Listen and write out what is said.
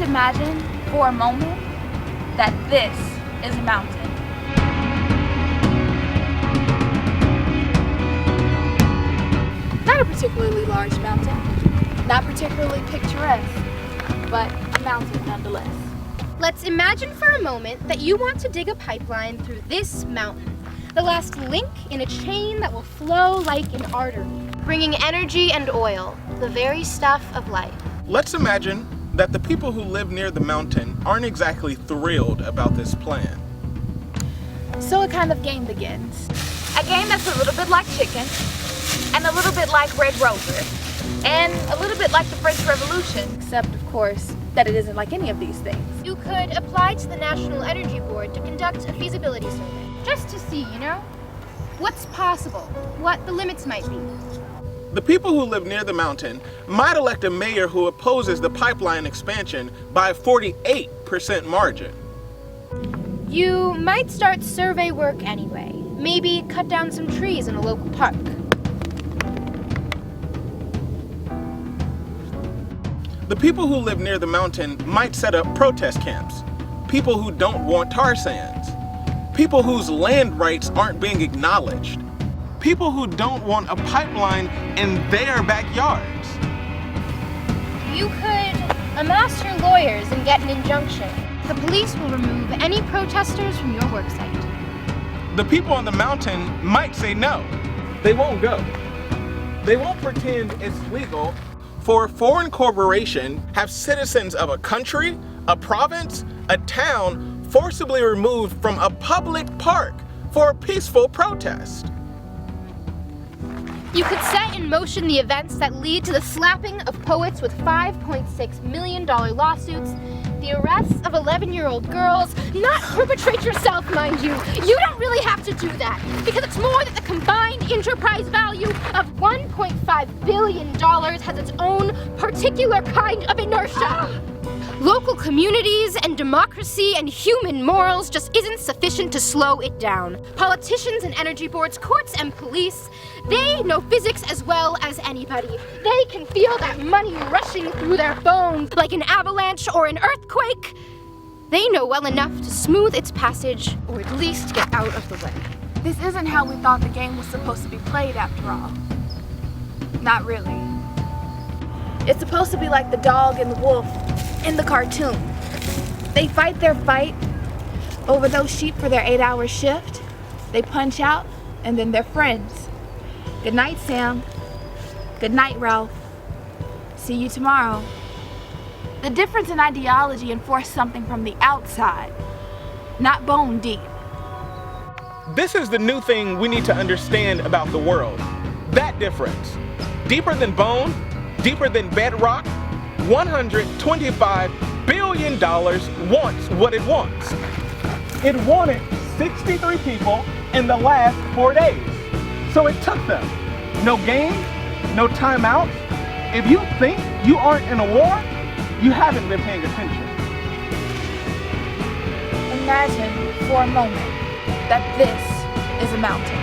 imagine for a moment that this is a mountain. Not a particularly large mountain, not particularly picturesque, but a mountain nonetheless. Let's imagine for a moment that you want to dig a pipeline through this mountain, the last link in a chain that will flow like an artery, bringing energy and oil, the very stuff of life. Let's imagine that the people who live near the mountain aren't exactly thrilled about this plan. So a kind of game begins. A game that's a little bit like chicken, and a little bit like Red Rover, and a little bit like the French Revolution, except of course that it isn't like any of these things. You could apply to the National Energy Board to conduct a feasibility survey, just to see, what's possible, what the limits might be. The people who live near the mountain might elect a mayor who opposes the pipeline expansion by a 48% margin. You might start survey work anyway. Maybe cut down some trees in a local park. The people who live near the mountain might set up protest camps. People who don't want tar sands. People whose land rights aren't being acknowledged. People who don't want a pipeline in their backyards. You could amass your lawyers and get an injunction. The police will remove any protesters from your worksite. The people on the mountain might say no. They won't go. They won't pretend it's legal for a foreign corporation have citizens of a country, a province, a town forcibly removed from a public park for a peaceful protest. You could set in motion the events that lead to the slapping of poets with $5.6 million lawsuits, the arrests of 11-year-old girls. Not perpetrate yourself, mind you. You don't really have to do that, because it's more that the combined enterprise value of $1.5 billion has its own particular kind of inertia. Local communities and democracy and human morals just isn't sufficient to slow it down. Politicians and energy boards, courts and police, they know physics as well as anybody. They can feel that money rushing through their bones like an avalanche or an earthquake. They know well enough to smooth its passage, or at least get out of the way. This isn't how we thought the game was supposed to be played after all. Not really. It's supposed to be like the dog and the wolf in the cartoon. They fight their fight over those sheep for their 8-hour shift. They punch out, and then they're friends. Good night, Sam. Good night, Ralph. See you tomorrow. The difference in ideology enforced something from the outside, not bone deep. This is the new thing we need to understand about the world. That difference. Deeper than bone, deeper than bedrock, $125 billion wants what it wants. It wanted 63 people in the last 4 days. So it took them. No games, no timeouts. If you think you aren't in a war, you haven't been paying attention. Imagine for a moment that this is a mountain.